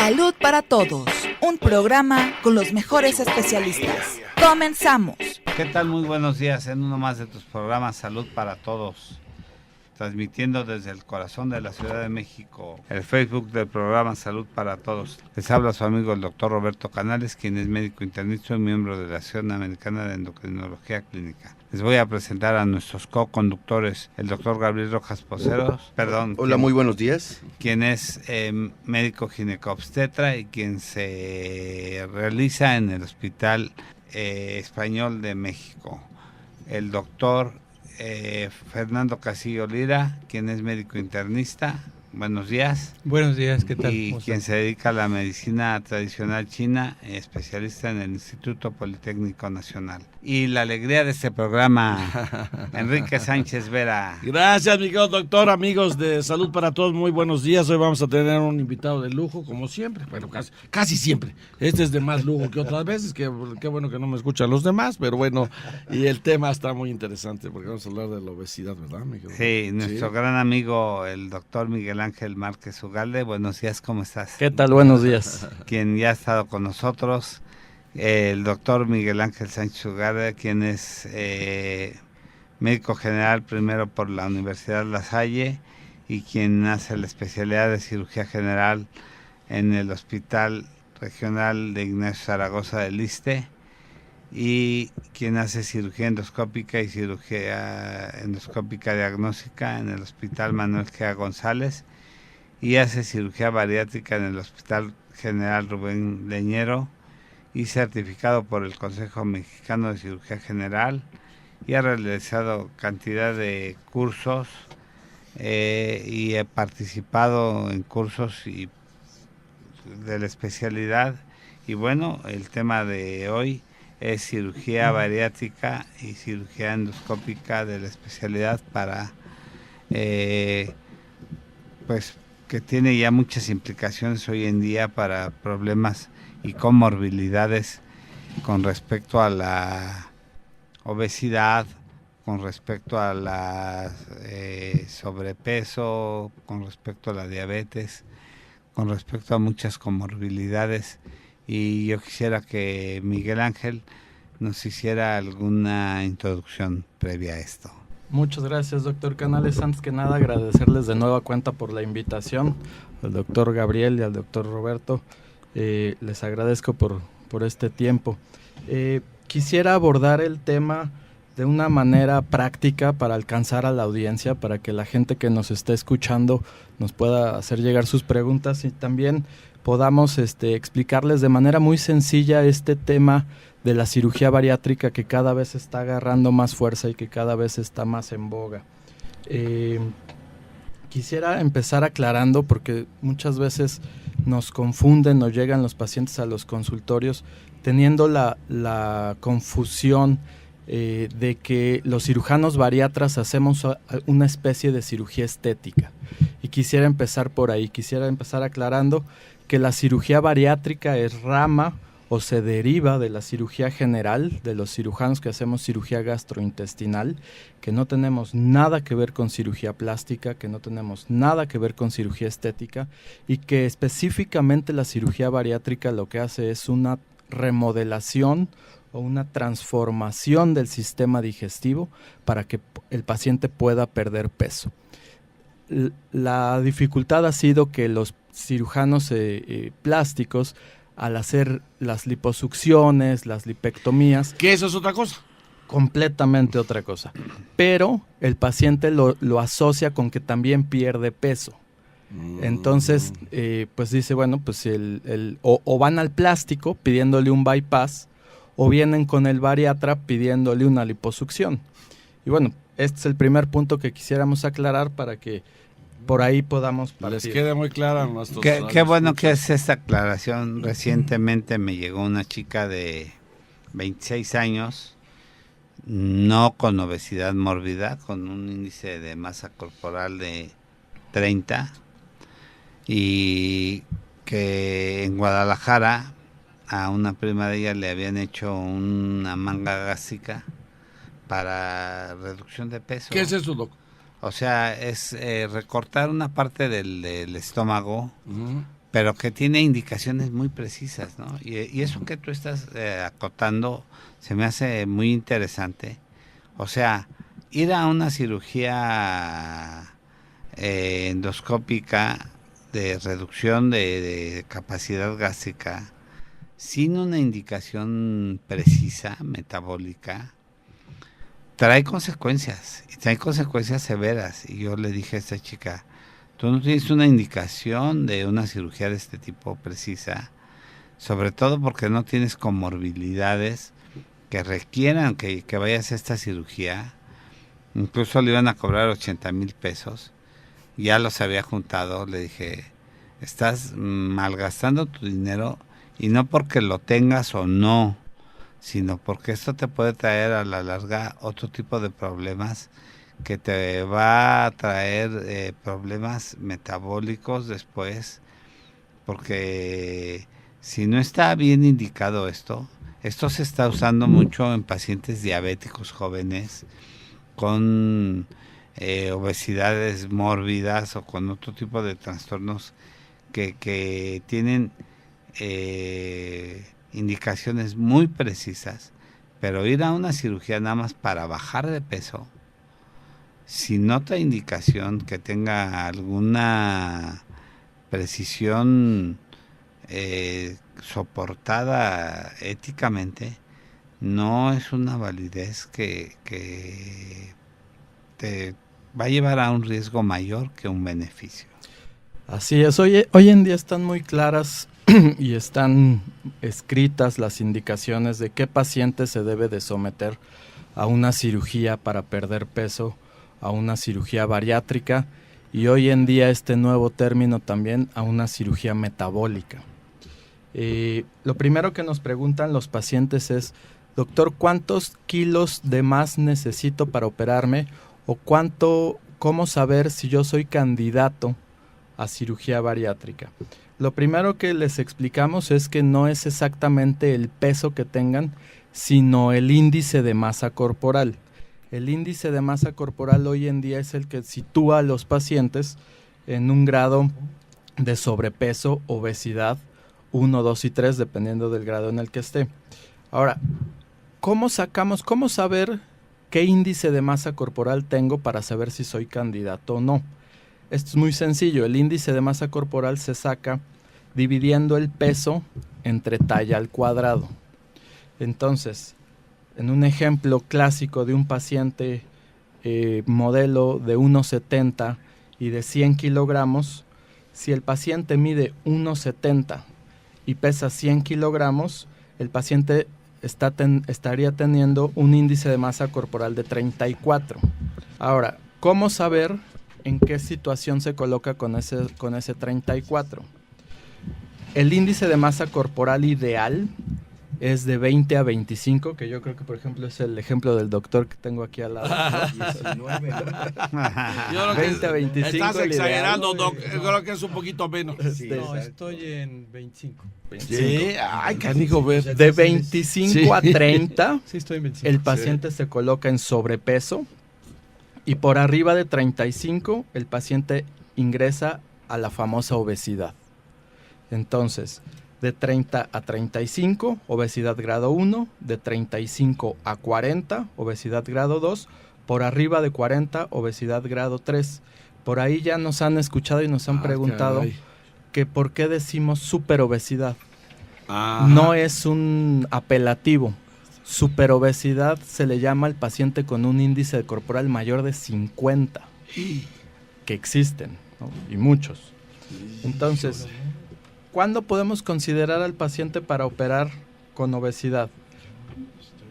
Salud para Todos, un programa con los mejores especialistas. ¡Comenzamos! ¿Qué tal? Muy buenos días en uno más de tus programas Salud para Todos. Transmitiendo desde el corazón de la Ciudad de México, el Facebook del programa Salud para Todos. Les habla su amigo el doctor Roberto Canales, quien es médico internista y miembro de la Asociación Americana de Endocrinología Clínica. Les voy a presentar a nuestros co-conductores, el doctor Gabriel Rojas Poceros. Hola, muy buenos días. Quien es médico ginecobstetra y quien se realiza en el Hospital Español de México. El doctor Fernando Casillo Lira, quien es médico internista. Buenos días. Buenos días, ¿qué tal? Y quien se dedica a la medicina tradicional china, especialista en el Instituto Politécnico Nacional. Y la alegría de este programa, Enrique Sánchez Vera. Gracias, mi querido doctor, amigos de Salud para Todos, muy buenos días. Hoy vamos a tener un invitado de lujo, como siempre, bueno, casi siempre. Este es de más lujo que otras veces, qué bueno que no me escuchan los demás, pero bueno, y el tema está muy interesante, porque vamos a hablar de la obesidad, ¿verdad, mi querido? Sí, nuestro gran amigo, el doctor Miguel Ángel Márquez Ugalde. Buenos días, ¿cómo estás? ¿Qué tal? Buenos días. Quien ya ha estado con nosotros, el doctor Miguel Ángel Sánchez Ugalde, quien es médico general primero por la Universidad La Salle y quien hace la especialidad de cirugía general en el Hospital Regional de Ignacio Zaragoza del Iste, y quien hace cirugía endoscópica y cirugía endoscópica diagnóstica en el Hospital Manuel G. González, y hace cirugía bariátrica en el Hospital General Rubén Leñero, y certificado por el Consejo Mexicano de Cirugía General, y ha realizado cantidad de cursos y he participado en cursos y de la especialidad. Y bueno, el tema de hoy es cirugía bariátrica y cirugía endoscópica de la especialidad para pues que tiene ya muchas implicaciones hoy en día para problemas y comorbilidades con respecto a la obesidad, con respecto a la sobrepeso, con respecto a la diabetes, con respecto a muchas comorbilidades. Y yo quisiera que Miguel Ángel nos hiciera alguna introducción previa a esto. Muchas gracias, doctor Canales. Antes que nada, agradecerles de nueva cuenta por la invitación, al doctor Gabriel y al doctor Roberto. Les agradezco por este tiempo. Quisiera abordar el tema de una manera práctica para alcanzar a la audiencia, para que la gente que nos esté escuchando nos pueda hacer llegar sus preguntas y también podamos explicarles de manera muy sencilla este tema de la cirugía bariátrica que cada vez está agarrando más fuerza y que cada vez está más en boga. Quisiera empezar aclarando, porque muchas veces nos confunden, nos llegan los pacientes a los consultorios teniendo la confusión de que los cirujanos bariatras hacemos una especie de cirugía estética. Y quisiera empezar por ahí, quisiera empezar aclarando que la cirugía bariátrica es rama o se deriva de la cirugía general, de los cirujanos que hacemos cirugía gastrointestinal, que no tenemos nada que ver con cirugía plástica, que no tenemos nada que ver con cirugía estética, y que específicamente la cirugía bariátrica lo que hace es una remodelación o una transformación del sistema digestivo para que el paciente pueda perder peso. La dificultad ha sido que los cirujanos plásticos, al hacer las liposucciones, las lipectomías... ¿Qué eso es otra cosa? Completamente otra cosa. Pero el paciente lo asocia con que también pierde peso. Entonces, pues dice, bueno, pues o van al plástico pidiéndole un bypass, o vienen con el bariatra pidiéndole una liposucción. Y bueno, este es el primer punto que quisiéramos aclarar para que por ahí podamos partir. Les quede muy clara a nuestros... Qué bueno que es esta aclaración. Recientemente me llegó una chica de 26 años, no con obesidad mórbida, con un índice de masa corporal de 30, y que en Guadalajara a una prima de ella le habían hecho una manga gástrica para reducción de peso. ¿Qué es eso, doctor? O sea, es recortar una parte del estómago pero que tiene indicaciones muy precisas, ¿no? Y eso que tú estás acotando se me hace muy interesante. O sea, ir a una cirugía endoscópica de reducción de capacidad gástrica sin una indicación precisa metabólica trae consecuencias, y trae consecuencias severas. Y yo le dije a esta chica, tú no tienes una indicación de una cirugía de este tipo precisa, sobre todo porque no tienes comorbilidades que requieran que vayas a esta cirugía. Incluso le iban a cobrar 80,000 pesos, ya los había juntado. Le dije, estás malgastando tu dinero, y no porque lo tengas o no, sino porque esto te puede traer a la larga otro tipo de problemas, que te va a traer problemas metabólicos después, porque si no está bien indicado esto se está usando mucho en pacientes diabéticos jóvenes con obesidades mórbidas o con otro tipo de trastornos que tienen indicaciones muy precisas, pero ir a una cirugía nada más para bajar de peso, sin otra indicación que tenga alguna precisión soportada éticamente, no es una validez que te va a llevar a un riesgo mayor que un beneficio. Así es, hoy en día están muy claras y están escritas las indicaciones de qué paciente se debe de someter a una cirugía para perder peso, a una cirugía bariátrica, y hoy en día este nuevo término también a una cirugía metabólica. Lo primero que nos preguntan los pacientes es, doctor, ¿cuántos kilos de más necesito para operarme? O ¿cómo saber si yo soy candidato a cirugía bariátrica? Lo primero que les explicamos es que no es exactamente el peso que tengan, sino el índice de masa corporal. El índice de masa corporal hoy en día es el que sitúa a los pacientes en un grado de sobrepeso, obesidad, 1, 2 y 3, dependiendo del grado en el que esté. Ahora, ¿cómo saber qué índice de masa corporal tengo para saber si soy candidato o no? Esto es muy sencillo. El índice de masa corporal se saca dividiendo el peso entre talla al cuadrado. Entonces, en un ejemplo clásico de un paciente modelo de 1,70 y de 100 kilogramos, si el paciente mide 1,70 y pesa 100 kilogramos, el paciente estaría teniendo un índice de masa corporal de 34. Ahora, ¿cómo saber en qué situación se coloca con ese 34? El índice de masa corporal ideal es de 20 a 25, que yo creo que, por ejemplo, es el ejemplo del doctor que tengo aquí al lado. 19, ¿no? 20 a 25. Estás exagerando, Doc. Yo creo que es un poquito menos. No, estoy en 25. Sí, ay, canijo, ver. De 25 a 30, Sí, estoy en 25. el paciente se coloca en sobrepeso, y por arriba de 35, el paciente ingresa a la famosa obesidad. Entonces, de 30 a 35, obesidad grado 1, de 35 a 40, obesidad grado 2, por arriba de 40, obesidad grado 3. Por ahí ya nos han escuchado y nos han preguntado caray. que por qué decimos superobesidad. Ajá. No es un apelativo. Superobesidad se le llama al paciente con un índice corporal mayor de 50, que existen, ¿no? Y muchos. Entonces, ¿cuándo podemos considerar al paciente para operar con obesidad?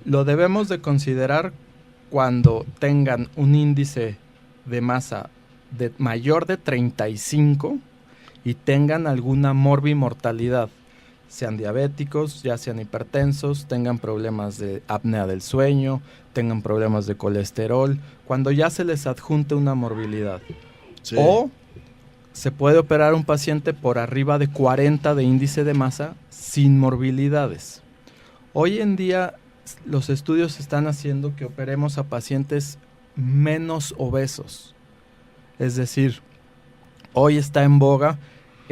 Lo debemos de considerar cuando tengan un índice de masa mayor de 35 y tengan alguna morbimortalidad, sean diabéticos, ya sean hipertensos, tengan problemas de apnea del sueño, tengan problemas de colesterol, cuando ya se les adjunte una morbilidad. Sí. O se puede operar un paciente por arriba de 40 de índice de masa sin morbilidades. Hoy en día los estudios están haciendo que operemos a pacientes menos obesos. Es decir, hoy está en boga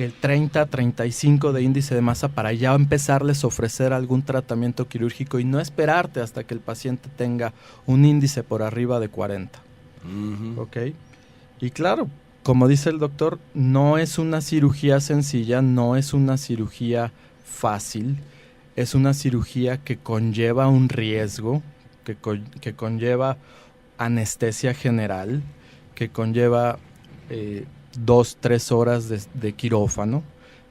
el 30-35 de índice de masa para ya empezarles a ofrecer algún tratamiento quirúrgico y no esperarte hasta que el paciente tenga un índice por arriba de 40. ¿Ok? Y claro, como dice el doctor, no es una cirugía sencilla, no es una cirugía fácil, es una cirugía que conlleva un riesgo, que conlleva anestesia general, que conlleva 2-3 horas de quirófano.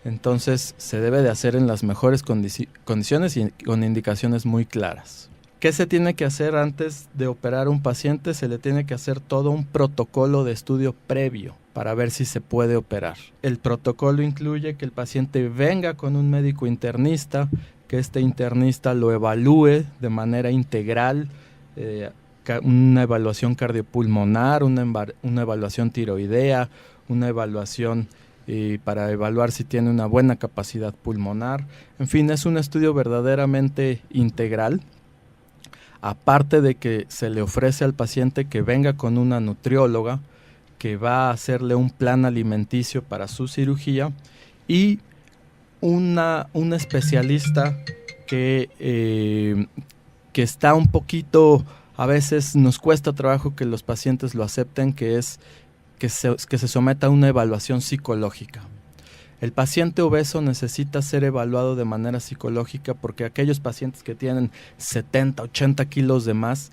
Entonces se debe de hacer en las mejores condiciones y con indicaciones muy claras. ¿Qué se tiene que hacer antes de operar a un paciente? Se le tiene que hacer todo un protocolo de estudio previo para ver si se puede operar. El protocolo incluye que el paciente venga con un médico internista, que este internista lo evalúe de manera integral, una evaluación cardiopulmonar, una evaluación tiroidea, una evaluación para evaluar si tiene una buena capacidad pulmonar. En fin, es un estudio verdaderamente integral. Aparte de que se le ofrece al paciente que venga con una nutrióloga que va a hacerle un plan alimenticio para su cirugía y un especialista que está un poquito, a veces nos cuesta trabajo que los pacientes lo acepten, que se someta a una evaluación psicológica. El paciente obeso necesita ser evaluado de manera psicológica porque aquellos pacientes que tienen 70, 80 kilos de más,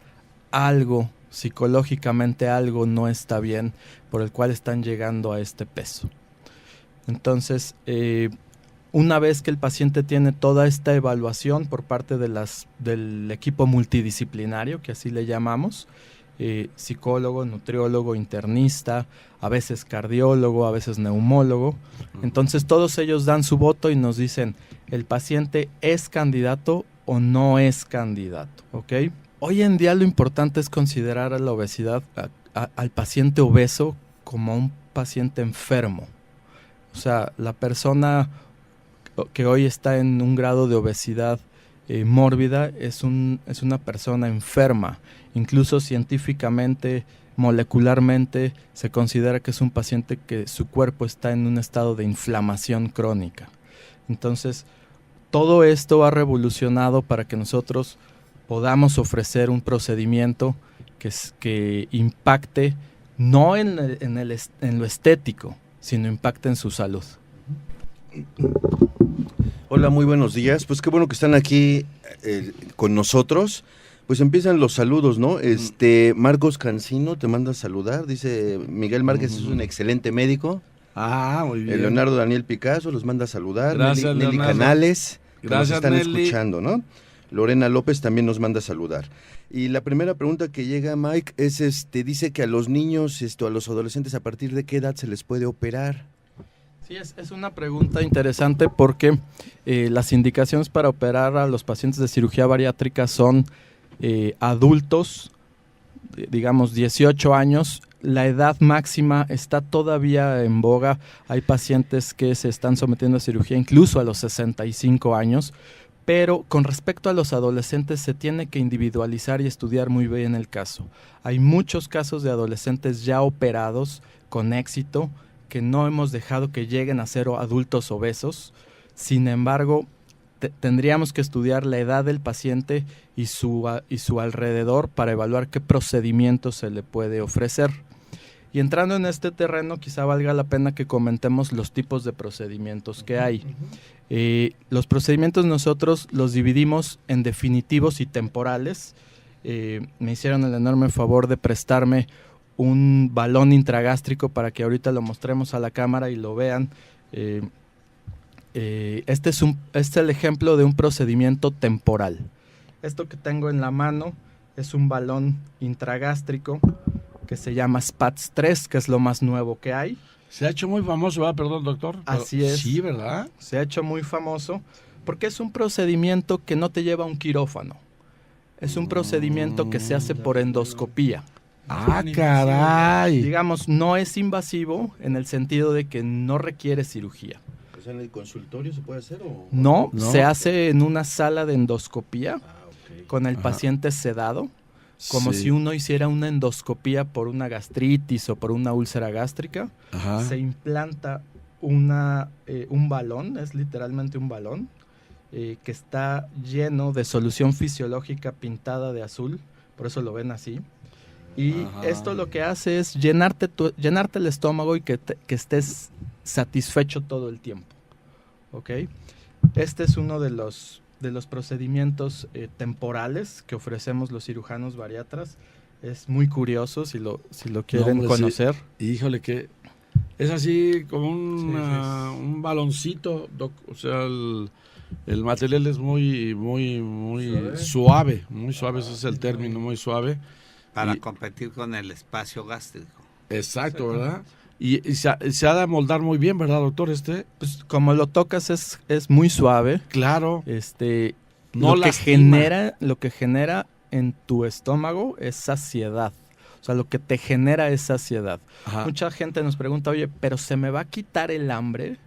psicológicamente algo no está bien por el cual están llegando a este peso. Entonces, una vez que el paciente tiene toda esta evaluación por parte del equipo multidisciplinario, que así le llamamos, psicólogo, nutriólogo, internista, a veces cardiólogo, a veces neumólogo. Entonces todos ellos dan su voto y nos dicen, ¿el paciente es candidato o no es candidato? ¿Ok? Hoy en día lo importante es considerar a la obesidad, al paciente obeso como un paciente enfermo. O sea, la persona que hoy está en un grado de obesidad mórbida es una persona enferma. Incluso científicamente, molecularmente, se considera que es un paciente que su cuerpo está en un estado de inflamación crónica. Entonces, todo esto ha revolucionado para que nosotros podamos ofrecer un procedimiento que impacte no en lo estético, sino impacte en su salud. Hola, muy buenos días. Pues qué bueno que están aquí con nosotros. Pues empiezan los saludos, ¿no? Marcos Cancino te manda a saludar. Dice, Miguel Márquez es un excelente médico. Muy bien. Leonardo Daniel Picasso los manda a saludar. Gracias, Nelly Leonardo. Canales, que Gracias, nos están Nelly. escuchando, ¿no? Lorena López también nos manda a saludar. Y la primera pregunta que llega, Mike, es, dice que a los niños, a los adolescentes, ¿a partir de qué edad se les puede operar? Sí, es una pregunta interesante porque las indicaciones para operar a los pacientes de cirugía bariátrica son adultos, digamos 18 años. La edad máxima está todavía en boga. Hay pacientes que se están sometiendo a cirugía incluso a los 65 años. Pero con respecto a los adolescentes se tiene que individualizar y estudiar muy bien el caso. Hay muchos casos de adolescentes ya operados con éxito que no hemos dejado que lleguen a ser adultos obesos. Sin embargo, tendríamos que estudiar la edad del paciente y su alrededor para evaluar qué procedimiento se le puede ofrecer. Y entrando en este terreno, quizá valga la pena que comentemos los tipos de procedimientos que hay. Los procedimientos nosotros los dividimos en definitivos y temporales. Me hicieron el enorme favor de prestarme un balón intragástrico para que ahorita lo mostremos a la cámara y lo vean. Este es el ejemplo de un procedimiento temporal. Esto que tengo en la mano es un balón intragástrico que se llama SPATS 3, que es lo más nuevo que hay. Se ha hecho muy famoso, ¿verdad? Perdón, doctor. Así es. Sí, ¿verdad? Se ha hecho muy famoso porque es un procedimiento que no te lleva a un quirófano. Es un procedimiento que se hace por endoscopía. Caray. Digamos, no es invasivo en el sentido de que no requiere cirugía. O sea, ¿en el consultorio se puede hacer o...? No, No. se hace en una sala de endoscopía Ok. con el paciente sedado, como si uno hiciera una endoscopía por una gastritis o por una úlcera gástrica. Ajá. Se implanta un balón, es literalmente un balón, que está lleno de solución fisiológica pintada de azul, por eso lo ven así. Y esto lo que hace es llenarte el estómago y que estés satisfecho todo el tiempo. ¿Ok? Este es uno de los procedimientos temporales que ofrecemos los cirujanos bariatras. Es muy curioso si lo quieren conocer. Sí. Híjole, que es así como un baloncito, o sea, el material es muy suave, muy suave, ese es el término, muy suave. Para competir con el espacio gástrico. Exacto, ¿verdad? Y se ha de moldar muy bien, ¿verdad, doctor? Pues como lo tocas es muy suave. Claro. Lo que genera en tu estómago es saciedad. O sea, lo que te genera es saciedad. Ajá. Mucha gente nos pregunta, oye, ¿pero se me va a quitar el hambre?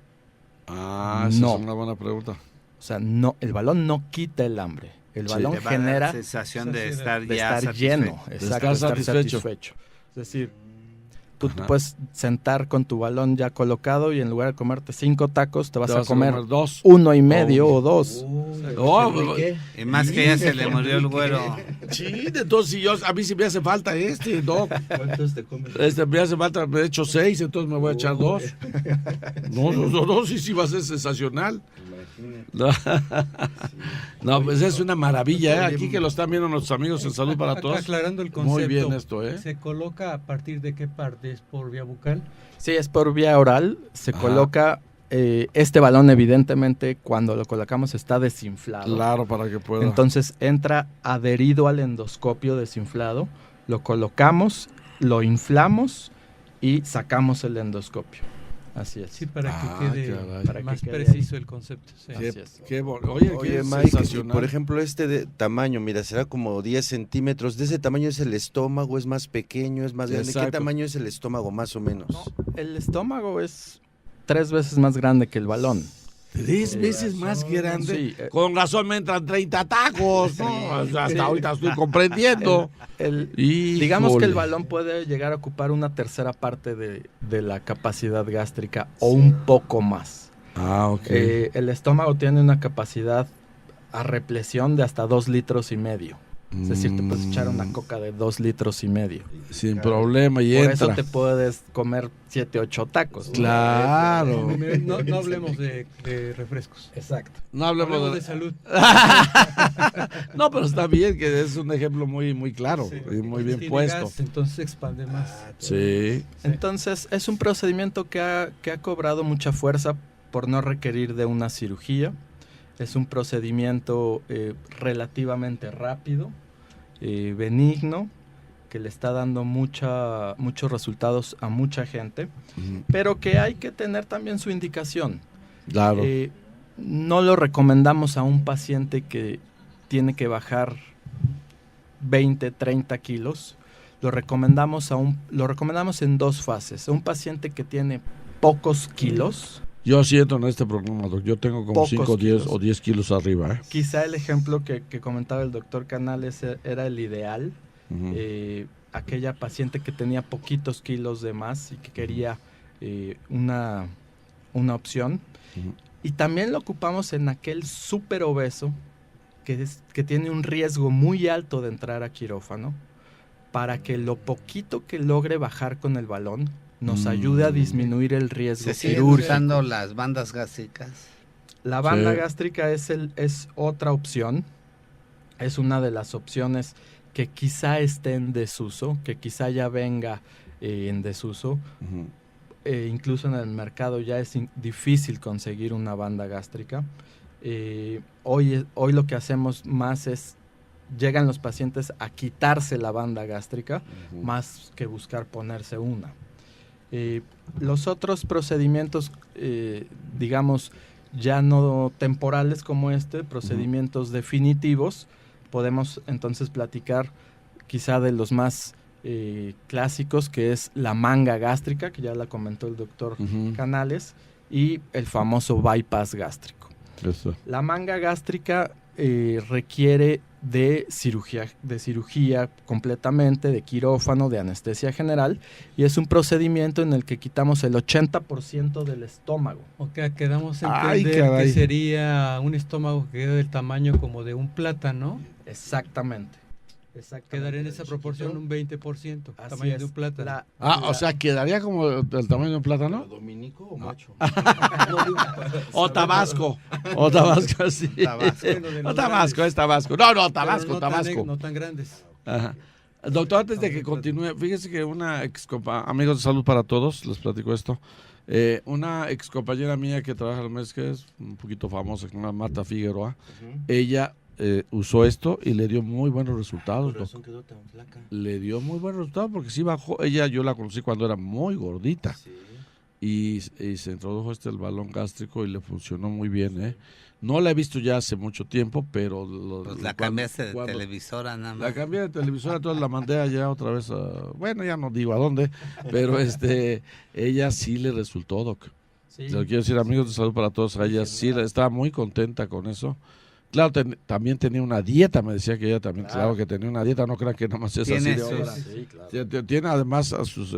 Esa es una buena pregunta. O sea, no, el balón no quita el hambre. El balón genera la sensación de estar lleno, exacto, estar estar satisfecho. Es decir, tú te puedes sentar con tu balón ya colocado y en lugar de comerte 5 tacos, te vas a comer 2. 1.5 o 2. Y más que ya se le murió el güero. Sí, entonces a mí sí me hace falta Doc. ¿Cuántos te comes? Me hace falta, me he hecho 6, entonces me voy a echar 2. No, sí va a ser sensacional. No, pues es una maravilla, aquí que lo están viendo nuestros amigos en Salud para Todos. Aclarando el concepto. Muy bien esto, ¿Se coloca a partir de qué parte? ¿Es por vía bucal? Sí, es por vía oral. Se coloca este balón, evidentemente, cuando lo colocamos está desinflado. Claro, para que pueda. Entonces entra adherido al endoscopio desinflado. Lo colocamos, lo inflamos y sacamos el endoscopio. Así es. Sí, para que quede más quede preciso el concepto. Sí. Oye, Oye, qué Mike, sensacional. por ejemplo, de tamaño, mira, será como 10 centímetros. ¿De ese tamaño es el estómago? ¿Es más pequeño? ¿Es más grande? Exacto. ¿Qué tamaño es el estómago, más o menos? No, el estómago es 3 veces más grande que el balón. 3 veces más grande. Sí, Con razón me entran 30 tacos, ¿no? O sea, hasta ahorita estoy comprendiendo. Digamos que el balón puede llegar a ocupar una tercera parte de la capacidad gástrica o un poco más. Ok. El estómago tiene una capacidad a represión de hasta 2,5 litros. Es decir, te puedes echar una coca de 2,5 litros. Sin problema, y Por entra. eso te puedes comer 7, 8 tacos. Claro. No hablemos de refrescos. Exacto. No hablemos de salud. No, pero está bien, que es un ejemplo muy, muy claro y muy bien Tiene puesto. gas, entonces se expande más. Sí. Entonces, es un procedimiento que ha cobrado mucha fuerza por no requerir de una cirugía. Es un procedimiento relativamente rápido, benigno, que le está dando muchos resultados a mucha gente, pero que hay que tener también su indicación. Claro. No lo recomendamos a un paciente que tiene que bajar 20, 30 kilos. Lo recomendamos en 2 fases. A un paciente que tiene pocos kilos. Yo siento en este programa, doctor, yo tengo como Pocos 5, 10 kilos. o 10 kilos arriba. Quizá el ejemplo que comentaba el doctor Canales era el ideal. Aquella paciente que tenía poquitos kilos de más y que quería una opción. Y también lo ocupamos en aquel súper obeso que tiene un riesgo muy alto de entrar a quirófano, para que lo poquito que logre bajar con el balón nos ayude a disminuir el riesgo ¿Se siguen quirúrgico. usando las bandas gástricas? La banda gástrica es otra opción. Es una de las opciones que quizá esté en desuso, que quizá ya venga en desuso. Incluso en el mercado ya es difícil conseguir una banda gástrica. Hoy lo que hacemos más es, llegan los pacientes a quitarse la banda gástrica, más que buscar ponerse una. Los otros procedimientos, digamos, ya no temporales como procedimientos definitivos, podemos entonces platicar quizá de los más clásicos, que es la manga gástrica, que ya la comentó el doctor Canales, y el famoso bypass gástrico. Eso. La manga gástrica requiere de cirugía completamente, de quirófano, de anestesia general, y es un procedimiento en el que quitamos el 80% del estómago. Ok, quedamos en Ay, entender caray. que sería un estómago que queda del tamaño como de un plátano. Exactamente. Quedaría en esa proporción un 20%, tamaño de un plátano. O sea, quedaría como del tamaño de un plátano. ¿Dominico o macho? O Tabasco. O Tabasco, sí. Bueno, de O los Tabasco, grandes. es Tabasco. No, Pero Tabasco, no Tabasco. no tan grandes. Ajá. Doctor, antes de que continúe, fíjese que una amigos de Salud para Todos, les platico esto. Una ex compañera mía que trabaja en el mes, que es un poquito famosa, que se llama Marta Figueroa, ella usó esto y le dio muy buenos resultados. Por razón quedó tan flaca. Le dio muy buenos resultados porque sí bajó. Ella, yo la conocí cuando era muy gordita. Sí. Y se introdujo el balón gástrico y le funcionó muy bien, ¿eh? No la he visto ya hace mucho tiempo, pero... Pues la cambiaste de televisora nada más. La cambié de televisora, entonces la mandé allá otra vez bueno, ya no digo a dónde, pero ella sí le resultó, Doc. Sí. Se lo quiero decir, amigos de Salud para Todos, a ella sí estaba muy contenta con eso. Claro, también tenía una dieta, me decía que ella también, claro que tenía una dieta, no crean que nada más es así Tiene de sus- obra. Sí, claro. Tiene además a sus...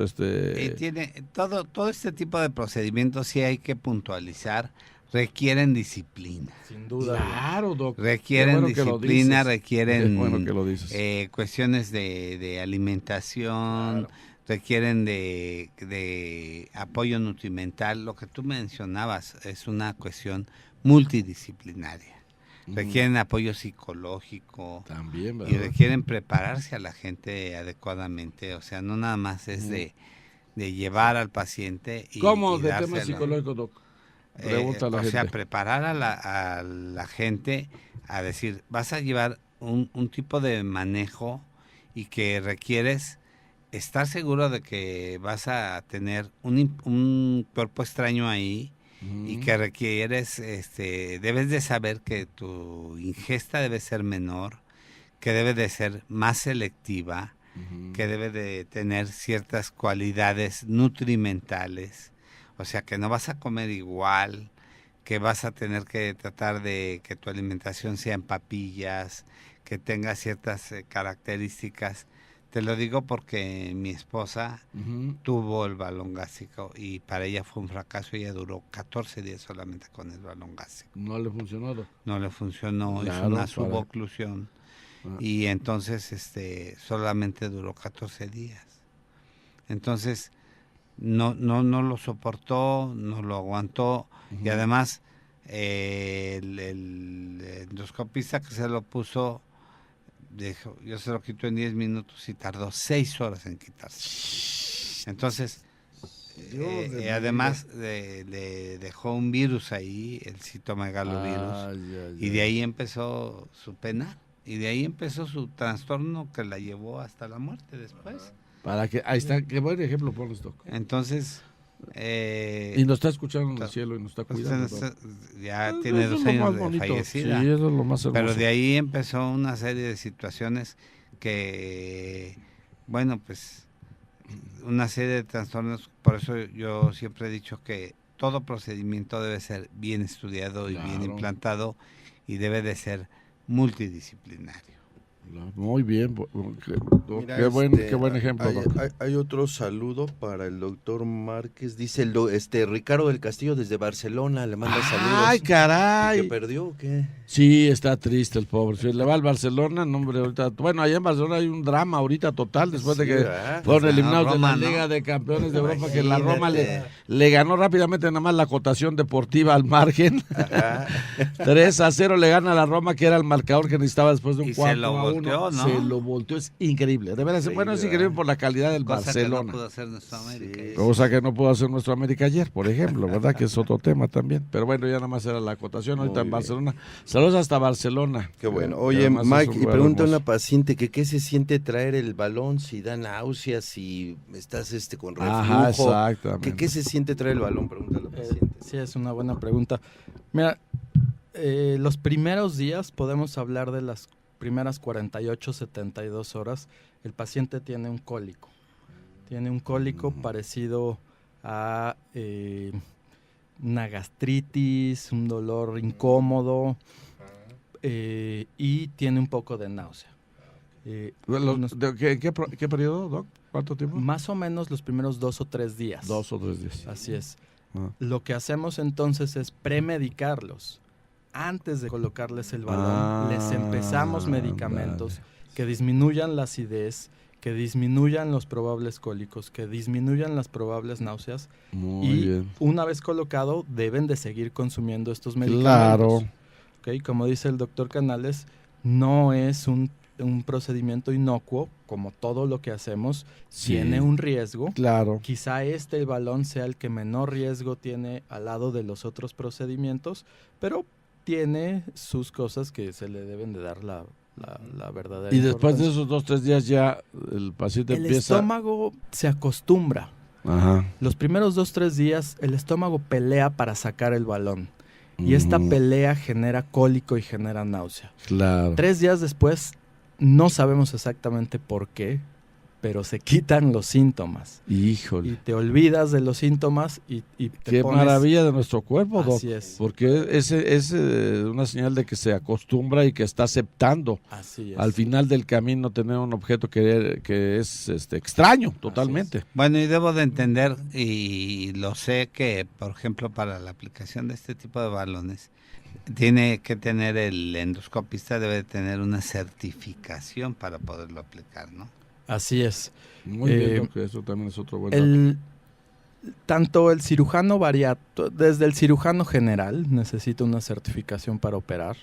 Tiene todo este tipo de procedimientos, sí hay que puntualizar, requieren disciplina. Sin duda. Claro, Doc. Requieren Qué bueno que lo disciplina, dices. requieren Qué bueno que lo dices. cuestiones de alimentación, requieren de apoyo nutrimental. Lo que tú mencionabas es una cuestión multidisciplinaria. Requieren apoyo psicológico También, y ¿verdad? requieren prepararse a la gente adecuadamente. O sea, no nada más es de llevar al paciente y ¿Cómo y de tema dárselo. psicológico, Doc? Pregunta a la O sea, gente. preparar a la gente a decir, vas a llevar un tipo de manejo y que requieres estar seguro de que vas a tener un cuerpo extraño ahí y que requieres, debes de saber que tu ingesta debe ser menor, que debe de ser más selectiva, que debe de tener ciertas cualidades nutrimentales. O sea, que no vas a comer igual, que vas a tener que tratar de que tu alimentación sea en papillas, que tenga ciertas características. Te lo digo porque mi esposa tuvo el balón gástrico y para ella fue un fracaso. Ella duró 14 días solamente con el balón gástrico. No le funcionó, Doc. No le funcionó, hizo Claro, una para- suboclusión y entonces solamente duró 14 días. Entonces no lo soportó, no lo aguantó y además el endoscopista que se lo puso dijo, yo se lo quito en 10 minutos y tardó 6 horas en quitarse. Entonces además le dejó un virus ahí, el citomegalovirus, y de ahí empezó su pena y de ahí empezó su trastorno que la llevó hasta la muerte después. Para que, ahí está, qué buen ejemplo pones, Doc. Entonces Y nos está escuchando en el cielo y nos está cuidando, Doc. ya tiene Eso es 2 lo años más de bonito. fallecida. Sí, eso es lo más hermoso. Pero de ahí empezó una serie de situaciones que, bueno, pues, una serie de trastornos. Por eso yo siempre he dicho que todo procedimiento debe ser bien estudiado y bien Claro. implantado y debe de ser multidisciplinario. Muy bien, Mira, qué buen ejemplo, hay, Doc. hay otro saludo para el doctor Márquez. Dice Ricardo del Castillo desde Barcelona, le manda saludos. ¡Ay, ¿Que caray! perdió o qué? Sí, está triste el pobre. Si le va al Barcelona, no, hombre, ahorita. Bueno, allá en Barcelona hay un drama ahorita total después de Sí, que ¿verdad? fueron Pues ganó eliminados Roma, de la ¿no? Liga de Campeones de Europa, que la Roma Imagínate. le ganó rápidamente nada más la cotación deportiva al margen. 3-0 le gana a la Roma, que era el marcador que necesitaba después de un Y se lo 4-1. volteó, ¿no? Se lo volteó, es increíble. De veras, bueno, es increíble por la calidad del Cosa que no Barcelona. pudo hacer nuestra América. Sí. Cosa que no pudo hacer nuestro América ayer, por ejemplo, ¿verdad? Que es otro tema también. Pero bueno, ya nada más era la acotación ahorita Muy en bien. Barcelona. Saludos hasta Barcelona. Qué bueno. Que Oye, además es Mike, un y lugar pregunta a hermoso. una paciente que qué se siente traer el balón, si da náuseas, si estás con reflujo. Ajá, exactamente. ¿Qué se siente traer el balón? Pregunta a la paciente. Sí, es una buena pregunta. Mira, los primeros días, podemos hablar de las primeras 48, 72 horas, el paciente tiene un cólico. Tiene un cólico parecido a una gastritis, un dolor incómodo. y tiene un poco de náusea. ¿Qué periodo, Doc? ¿Cuánto tiempo? Más o menos los primeros 2 o 3 días. 2 o 3 días. Así es. Ah. Lo que hacemos entonces es premedicarlos. Antes de colocarles el balón, les empezamos medicamentos que disminuyan la acidez, que disminuyan los probables cólicos, que disminuyan las probables náuseas. Muy bien. Una vez colocado, deben de seguir consumiendo estos medicamentos. Claro. ¿Okay? Como dice el doctor Canales, no es un procedimiento inocuo, como todo lo que hacemos, Sí. tiene un riesgo. Claro. Quizá el balón sea el que menor riesgo tiene al lado de los otros procedimientos, pero tiene sus cosas que se le deben de dar la verdadera Y después de importancia. esos 2 o 3 días ya el paciente El empieza... estómago se acostumbra. Ajá. Los primeros 2 o 3 días el estómago pelea para sacar el balón. Y esta pelea genera cólico y genera náusea. Claro. 3 días después no sabemos exactamente por qué, pero se quitan los síntomas. Híjole. Y te olvidas de los síntomas y te Qué pones... maravilla de nuestro cuerpo, Doc. Así es. Porque es una señal de que se acostumbra y que está aceptando Así es. al final del camino tener un objeto que es extraño totalmente. Bueno, y debo de entender, y lo sé, que por ejemplo para la aplicación de este tipo de balones, tiene que tener el endoscopista, debe de tener una certificación para poderlo aplicar, ¿no? Así es. Muy bien, Doc, eso también es otro buen dato. Tanto el cirujano bariátrico, desde el cirujano general necesita una certificación para operar.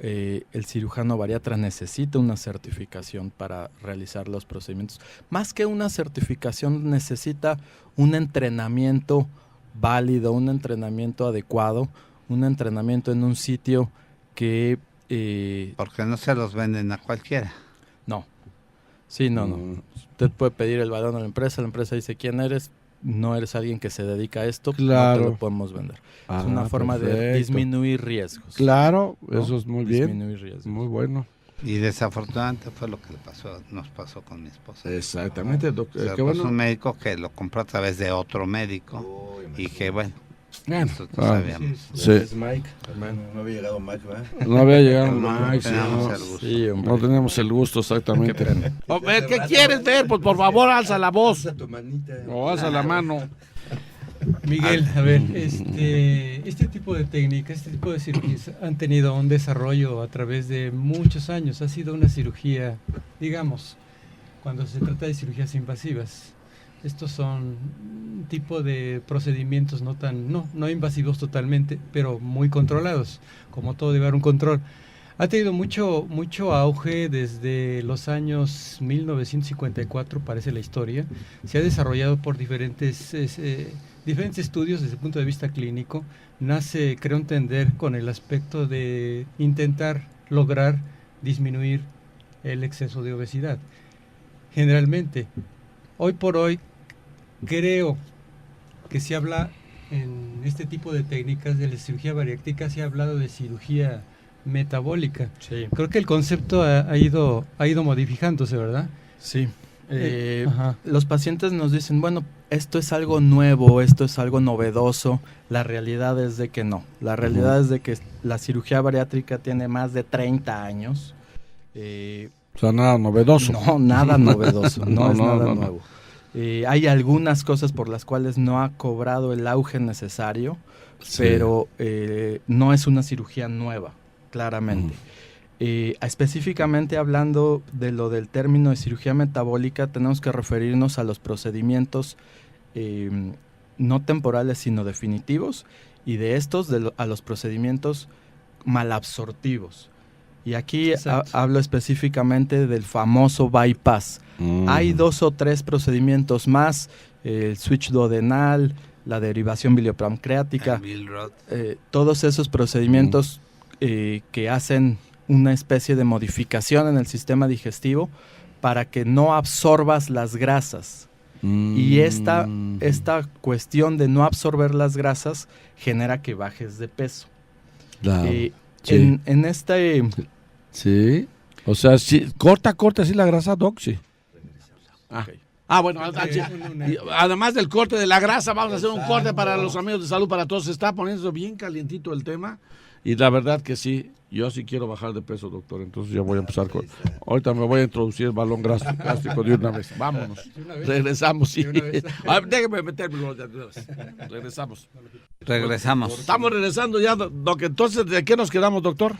El cirujano bariatra necesita una certificación para realizar los procedimientos. Más que una certificación, necesita un entrenamiento válido, un entrenamiento adecuado, un entrenamiento en un sitio que... Porque no se los venden a cualquiera. No. Sí, no. Usted puede pedir el balón a la empresa dice quién eres, no eres alguien que se dedica a esto, Claro. no te lo podemos vender. Es una forma de perfecto. disminuir riesgos. Claro, ¿no? eso es muy bien. Disminuir riesgos. Muy bueno. Y desafortunadamente fue lo que nos pasó con mi esposa. Exactamente, O doctor. sea, Qué pues bueno. un médico que lo compró a través de otro médico y que bueno, Bueno, nosotros sabíamos. sí. Es Mike, hermano. No había llegado Mike, ¿verdad? No había llegado No Mike, teníamos no. el gusto. Sí, hombre. No tenemos el gusto, exactamente. ¿Qué quieres ver? Pues por favor, alza la voz. Alza tu manita. O alza la mano. Miguel, a ver, este tipo de técnicas, este tipo de cirugías han tenido un desarrollo a través de muchos años. Ha sido una cirugía, digamos, cuando se trata de cirugías invasivas. Estos son un tipo de procedimientos no invasivos totalmente, pero muy controlados, como todo debe haber un control. Ha tenido mucho auge desde los años 1954, parece la historia. Se ha desarrollado por diferentes estudios desde el punto de vista clínico. Nace, creo entender, con el aspecto de intentar lograr disminuir el exceso de obesidad. Generalmente, hoy por hoy, creo que se habla en este tipo de técnicas de la cirugía bariátrica, se ha hablado de cirugía metabólica. Sí. Creo que el concepto ha ido modificándose, ¿verdad? Sí. Ajá. Los pacientes nos dicen, bueno, esto es algo nuevo, esto es algo novedoso. La realidad es de que no. La realidad es de que la cirugía bariátrica tiene más de 30 años. O sea, nada novedoso. No, nada novedoso, no es nada no. nuevo. Hay algunas cosas por las cuales no ha cobrado el auge necesario, Sí. pero no es una cirugía nueva, claramente. Específicamente hablando de lo del término de cirugía metabólica, tenemos que referirnos a los procedimientos no temporales sino definitivos, y de estos a los procedimientos malabsortivos. Y aquí hablo específicamente del famoso bypass. Hay 2 o 3 procedimientos más, el switch duodenal, la derivación biliopancreática, todos esos procedimientos que hacen una especie de modificación en el sistema digestivo para que no absorbas las grasas. Y esta cuestión de no absorber las grasas genera que bajes de peso. Claro. Sí. En este... Sí. O sea, sí, corta así la grasa, Doc, sí. Okay. Bueno, además del corte de la grasa, vamos a hacer un corte para los amigos de Salud para Todos. Se está poniendo bien calientito el tema Y la verdad que sí, yo sí quiero bajar de peso, doctor, entonces yo voy a empezar con... Ahorita me voy a introducir el balón gástrico de una vez. Vámonos. Regresamos, sí. A ver, déjeme metérmelo de una vez. Regresamos. Estamos regresando ya, Doc. Entonces, ¿de qué nos quedamos, doctor?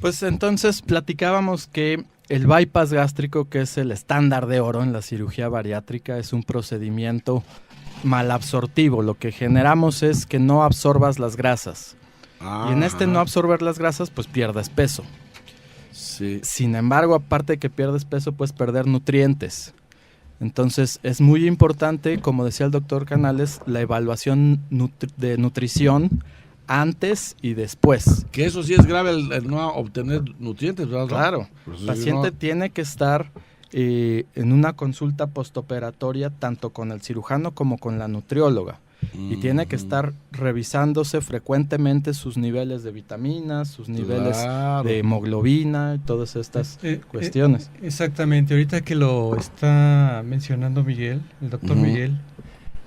Pues entonces platicábamos que el bypass gástrico, que es el estándar de oro en la cirugía bariátrica, es un procedimiento malabsortivo. Lo que generamos es que no absorbas las grasas. Y en este no absorber las grasas, pues pierdes peso. Sí. Sin embargo, aparte de que pierdes peso, puedes perder nutrientes. Entonces, es muy importante, como decía el doctor Canales, la evaluación de nutrición antes y después. Que eso sí es grave, el no obtener nutrientes, ¿verdad? Claro, Pues el paciente tiene que estar en una consulta postoperatoria tanto con el cirujano como con la nutrióloga. Y tiene que estar revisándose frecuentemente sus niveles de vitaminas, sus niveles de hemoglobina y todas estas cuestiones. Exactamente, ahorita que lo está mencionando Miguel, el doctor Miguel,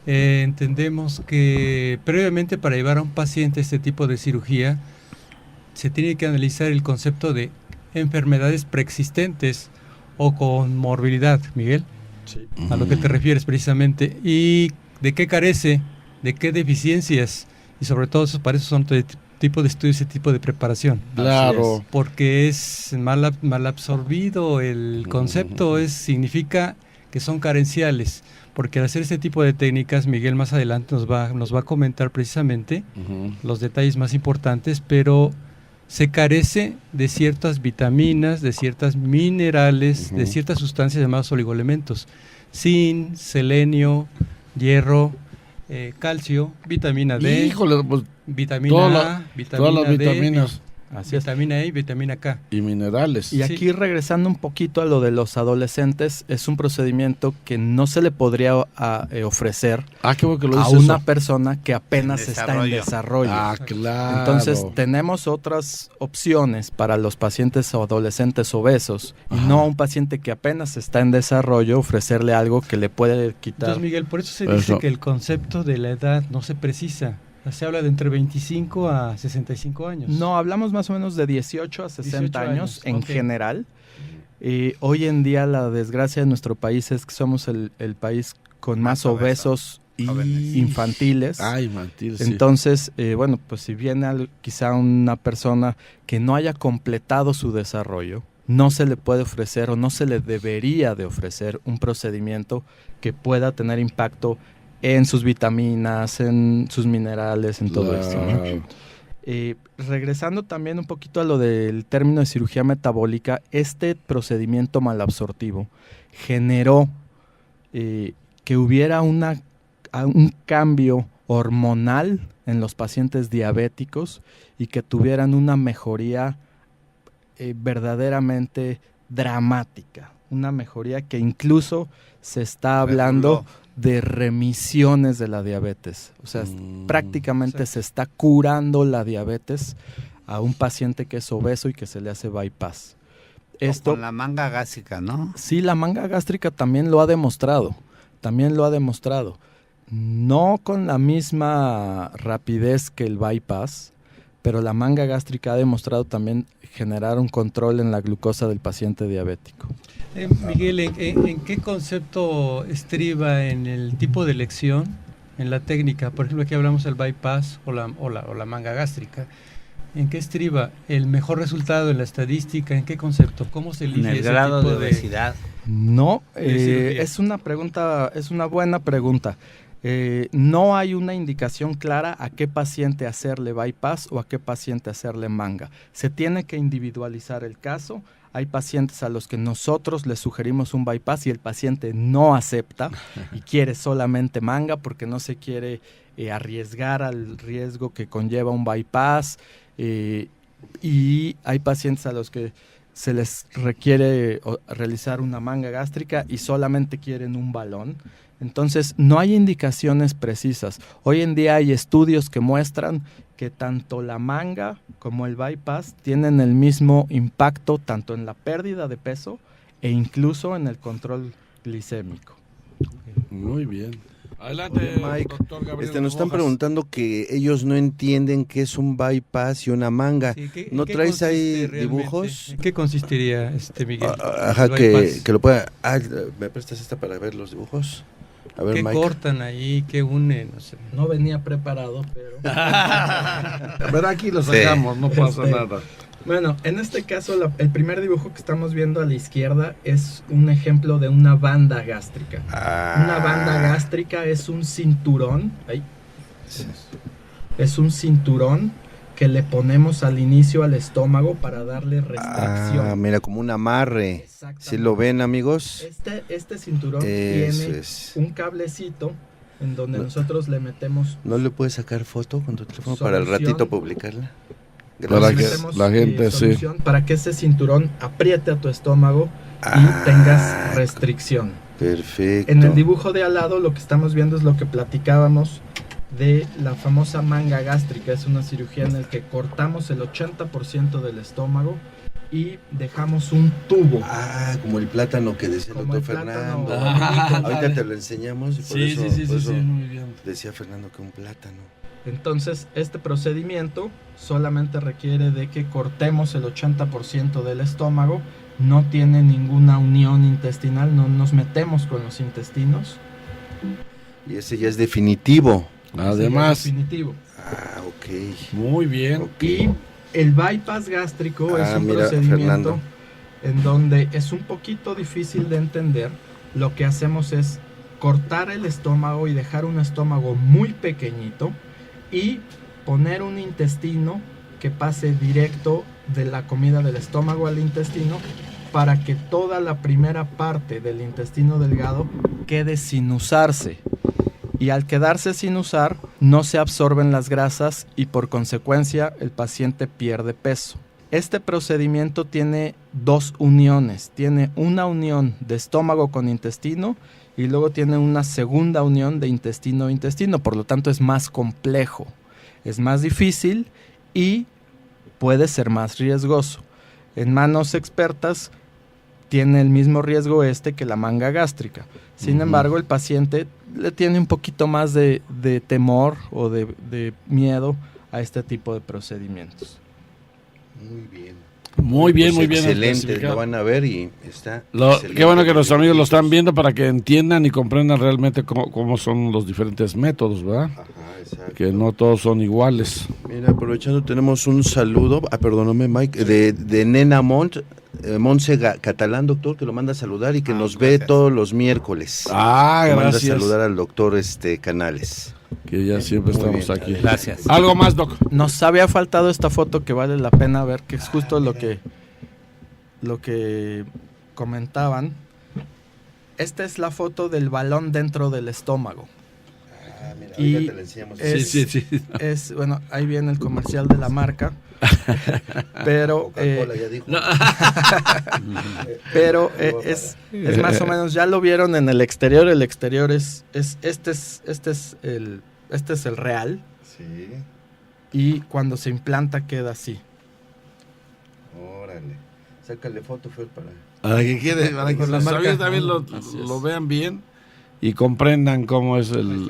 entendemos que previamente para llevar a un paciente este tipo de cirugía se tiene que analizar el concepto de enfermedades preexistentes o con morbilidad, Miguel, Sí. a lo que te refieres precisamente, y de qué carece, de qué deficiencias, y sobre todo para eso son todo tipo de estudios, ese tipo de preparación. Claro. Porque es mal absorbido el concepto, significa que son carenciales, porque al hacer este tipo de técnicas, Miguel más adelante nos va a comentar precisamente los detalles más importantes, pero se carece de ciertas vitaminas, de ciertas minerales, de ciertas sustancias llamadas oligoelementos, zinc, selenio, hierro, calcio, vitamina D, Híjole, pues vitamina A, todas las D, vitaminas Así es. vitamina E y vitamina K. y minerales. Y aquí regresando un poquito a lo de los adolescentes, es un procedimiento que no se le podría ofrecer Qué bueno que lo a dices una eso. persona que apenas está en desarrollo. Claro. Entonces tenemos otras opciones para los pacientes o adolescentes obesos y no a un paciente que apenas está en desarrollo ofrecerle algo que le puede quitar. Entonces, Miguel, por eso se dice que el concepto de la edad no se precisa. Se habla de entre 25 a 65 años. No, hablamos más o menos de 18 a 60 años en ok. general. Hoy en día la desgracia de nuestro país es que somos el país con más obesos y jóvenes. infantiles. Infantil, sí. Entonces, bueno, pues si viene quizá una persona que no haya completado su desarrollo, no se le puede ofrecer o no se le debería de ofrecer un procedimiento que pueda tener impacto en sus vitaminas, en sus minerales, en todo esto, ¿no? Regresando también un poquito a lo del término de cirugía metabólica, este procedimiento malabsortivo generó que hubiera un cambio hormonal en los pacientes diabéticos y que tuvieran una mejoría verdaderamente dramática, una mejoría que incluso se está hablando de remisiones de la diabetes. O sea, prácticamente se está curando la diabetes a un paciente que es obeso y que se le hace bypass. Esto con la manga gástrica, ¿no? Sí, la manga gástrica también lo ha demostrado. No con la misma rapidez que el bypass, pero la manga gástrica ha demostrado también generar un control en la glucosa del paciente diabético. Miguel, ¿en qué concepto estriba en el tipo de elección, en la técnica? Por ejemplo, aquí hablamos del bypass o la manga gástrica. ¿En qué estriba el mejor resultado en la estadística? ¿En qué concepto? ¿Cómo se elige en el ese grado tipo de obesidad? No, es una buena pregunta. No hay una indicación clara a qué paciente hacerle bypass o a qué paciente hacerle manga. Se tiene que individualizar el caso. Hay pacientes a los que nosotros les sugerimos un bypass y el paciente no acepta y quiere solamente manga porque no se quiere arriesgar al riesgo que conlleva un bypass. Y hay pacientes a los que se les requiere realizar una manga gástrica y solamente quieren un balón. Entonces, no hay indicaciones precisas. Hoy en día hay estudios que muestran que tanto la manga como el bypass tienen el mismo impacto tanto en la pérdida de peso e incluso en el control glicémico. Muy bien. Adelante, Mike, doctor Gabriel nos están Rojas. preguntando que ellos no entienden qué es un bypass y una manga. Sí, ¿No qué traes ahí consiste dibujos? realmente? ¿En qué consistiría, Miguel? Ajá, el que bypass? lo pueda... ¿me prestas esta para ver los dibujos? A ver, ¿Qué Mike. cortan ahí? ¿Qué unen? No sé. No venía preparado, pero... Pero aquí lo sacamos, no pasa nada. Bueno, en este caso el primer dibujo que estamos viendo a la izquierda es un ejemplo de una banda gástrica. Una banda gástrica es un cinturón, es un cinturón que le ponemos al inicio al estómago para darle restricción. Mira, como un amarre. Exactamente. ¿Sí lo ven, amigos? Este cinturón Eso tiene es. un cablecito en donde No. nosotros le metemos ¿No le puedes sacar foto con tu teléfono para el Solución. ratito publicarla? Para le que metemos, la gente, solución para que ese cinturón apriete a tu estómago Ah, y tengas restricción. Perfecto. En el dibujo de al lado lo que estamos viendo es lo que platicábamos de la famosa manga gástrica. Es una cirugía en la que cortamos el 80% del estómago y dejamos un tubo. Como el plátano que decía el Como doctor el plátano Fernando. bonito. Ahorita te lo enseñamos y por Sí, eso, sí, por eso muy bien. decía Fernando que un plátano. Entonces, este procedimiento solamente requiere de que cortemos el 80% del estómago. No tiene ninguna unión intestinal, no nos metemos con los intestinos. Y ese ya es definitivo. Además, Ese es definitivo. Ok. muy bien. Y el bypass gástrico es un Mira, procedimiento Fernando. en donde es un poquito difícil de entender. Lo que hacemos es cortar el estómago y dejar un estómago muy pequeñito y poner un intestino que pase directo de la comida del estómago al intestino para que toda la primera parte del intestino delgado quede sin usarse. Y al quedarse sin usar, no se absorben las grasas y por consecuencia el paciente pierde peso. Este procedimiento tiene dos uniones. Tiene una unión de estómago con intestino y luego tiene una segunda unión de intestino-intestino. Por lo tanto es más complejo, es más difícil y puede ser más riesgoso. En manos expertas tiene el mismo riesgo que la manga gástrica. Sin embargo, el paciente le tiene un poquito más de temor o de miedo a este tipo de procedimientos. Muy bien. Muy bien, muy bien. Excelente, especificado. lo van a ver y está. Qué bueno que los amigos lo están viendo para que entiendan y comprendan realmente cómo son los diferentes métodos, ¿verdad? Ajá, exacto. Que no todos son iguales. Mira, aprovechando, tenemos un saludo, perdóname, Mike, de Nena Montse Catalán, doctor, que lo manda a saludar y que nos ve gracias. todos los miércoles. Que Manda a gracias. saludar al doctor Canales. Que ya siempre Muy estamos bien, aquí. Gracias. Algo más, Doc. Nos había faltado esta foto que vale la pena ver, que es justo lo que comentaban. Esta es la foto del balón dentro del estómago. Mira, Y ahorita te la enseñamos. Sí. Es, bueno, ahí viene el comercial de la marca. Pero Coca-Cola ya dijo. pero es más o menos, ya lo vieron en el exterior. El exterior este es el real, Sí, y cuando se implanta queda así. órale. Sácale foto, Fer, para... Para que quede, para que Con la los marca. amigos también Así es. lo vean bien y comprendan cómo es el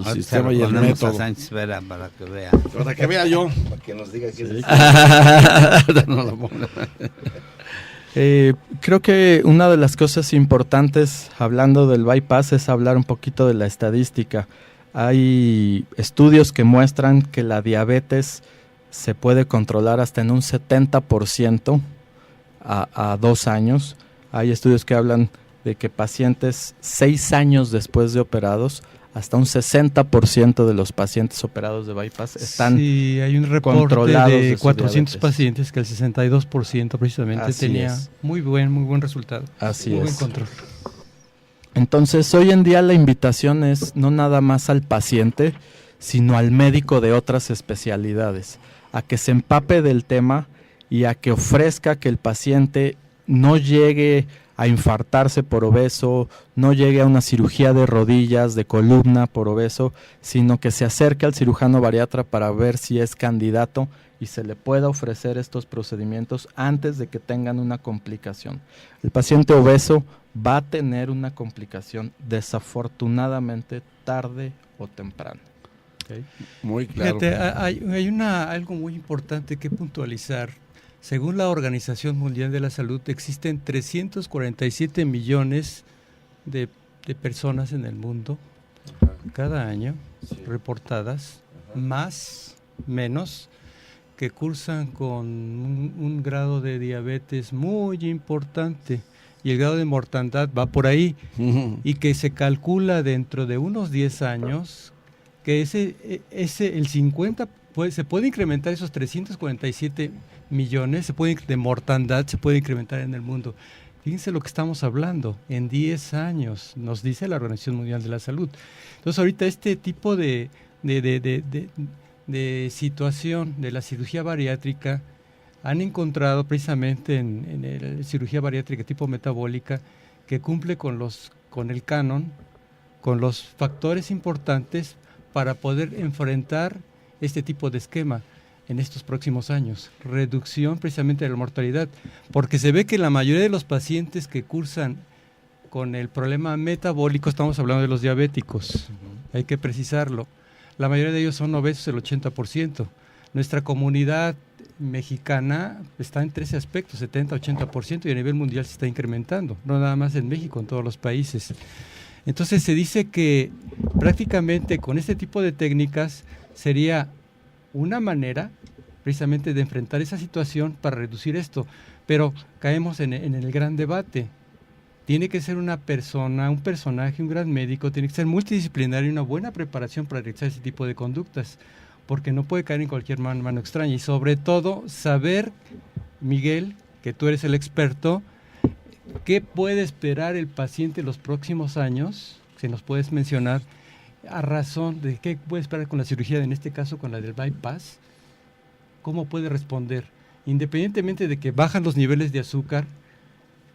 Ahorita sistema se y lo el el ponemos a método. Sánchez Vera para que vea. Para que vea yo. Para que nos diga qué es. No lo ponga. Creo que una de las cosas importantes hablando del bypass es hablar un poquito de la estadística. Hay estudios que muestran que la diabetes se puede controlar hasta en un 70% a 2 años. Hay estudios que hablan de que pacientes 6 años después de operados, hasta un 60% de los pacientes operados de bypass están Sí, hay un reporte controlados de de su 400 diabetes. pacientes que el 62% precisamente Así tenía es. muy buen resultado. Así muy buen es. control. Entonces, hoy en día la invitación es no nada más al paciente, sino al médico de otras especialidades, a que se empape del tema y a que ofrezca que el paciente no llegue a infartarse por obeso, no llegue a una cirugía de rodillas, de columna por obeso, sino que se acerque al cirujano bariatra para ver si es candidato y se le pueda ofrecer estos procedimientos antes de que tengan una complicación. El paciente obeso va a tener una complicación desafortunadamente tarde o temprano. ¿Okay? Muy claro. Fíjate, hay algo muy importante que puntualizar. Según la Organización Mundial de la Salud, existen 347 millones de personas en el mundo cada año, reportadas, más, menos, que cursan con un grado de diabetes muy importante, y el grado de mortandad va por ahí, y que se calcula dentro de unos 10 años que el 50 se puede incrementar, esos 347 millones de mortandad se puede incrementar en el mundo. Fíjense lo que estamos hablando, en 10 años, nos dice la Organización Mundial de la Salud. Entonces ahorita este tipo de situación de la cirugía bariátrica, han encontrado precisamente en la cirugía bariátrica tipo metabólica, que cumple con el canon, con los factores importantes para poder enfrentar este tipo de esquema en estos próximos años. Reducción precisamente de la mortalidad, porque se ve que la mayoría de los pacientes que cursan con el problema metabólico, estamos hablando de los diabéticos, hay que precisarlo, la mayoría de ellos son obesos, el 80%. Nuestra comunidad mexicana está en 13 aspectos, 70-80%, y a nivel mundial se está incrementando, no nada más en México, en todos los países. Entonces se dice que prácticamente con este tipo de técnicas sería una manera precisamente de enfrentar esa situación para reducir esto, pero caemos en el gran debate. Tiene que ser una persona, un personaje, un gran médico, tiene que ser multidisciplinario y una buena preparación para realizar ese tipo de conductas, porque no puede caer en cualquier mano extraña. Y sobre todo, saber, Miguel, que tú eres el experto, qué puede esperar el paciente los próximos años, si nos puedes mencionar, a razón de qué puede esperar con la cirugía, en este caso con la del bypass, cómo puede responder, independientemente de que bajan los niveles de azúcar,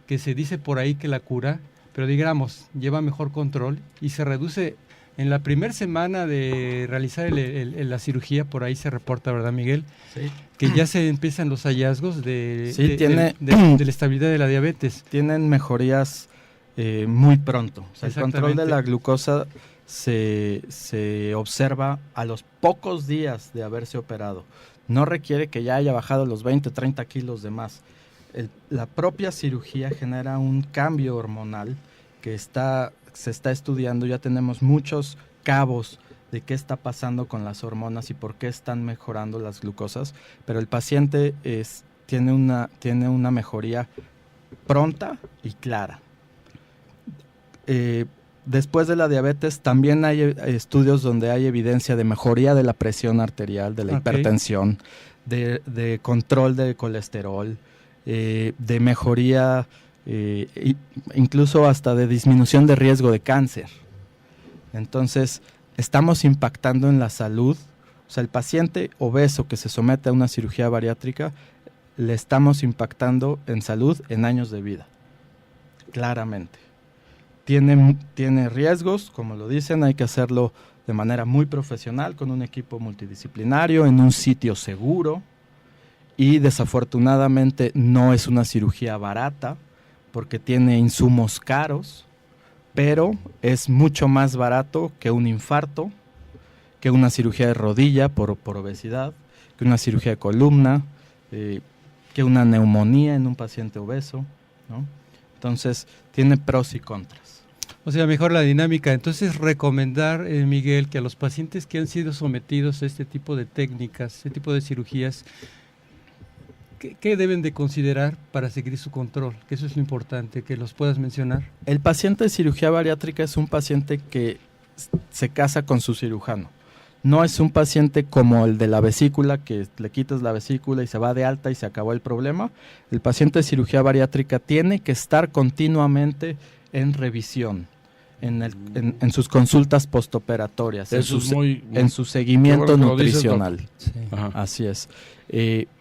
que se dice por ahí que la cura, pero digamos, lleva mejor control y se reduce en la primera semana de realizar la cirugía, por ahí se reporta, ¿verdad, Miguel? Sí. Que ya se empiezan los hallazgos de la estabilidad de la diabetes. Tienen mejorías muy pronto. O sea, el control de la glucosa se observa a los pocos días de haberse operado. No requiere que ya haya bajado los 20, 30 kilos de más. La propia cirugía genera un cambio hormonal que se está estudiando. Ya tenemos muchos cabos de qué está pasando con las hormonas y por qué están mejorando las glucosas, pero el paciente tiene una mejoría pronta y clara. Después de la diabetes también hay estudios donde hay evidencia de mejoría de la presión arterial, de la hipertensión, de control de colesterol, de mejoría, incluso hasta de disminución de riesgo de cáncer. Entonces, estamos impactando en la salud. O sea, el paciente obeso que se somete a una cirugía bariátrica, le estamos impactando en salud en años de vida, claramente. Tiene riesgos, como lo dicen, hay que hacerlo de manera muy profesional, con un equipo multidisciplinario, en un sitio seguro, y desafortunadamente no es una cirugía barata, porque tiene insumos caros, pero es mucho más barato que un infarto, que una cirugía de rodilla por obesidad, que una cirugía de columna, que una neumonía en un paciente obeso, ¿no? Entonces, tiene pros y contras. O sea, mejor la dinámica. Entonces, recomendar, Miguel, que a los pacientes que han sido sometidos a este tipo de técnicas, este tipo de cirugías, ¿qué deben de considerar para seguir su control? Que eso es lo importante, que los puedas mencionar. El paciente de cirugía bariátrica es un paciente que se casa con su cirujano. No es un paciente como el de la vesícula, que le quitas la vesícula y se va de alta y se acabó el problema. El paciente de cirugía bariátrica tiene que estar continuamente en revisión, en sus consultas postoperatorias, en su seguimiento nutricional. Sí. Así es.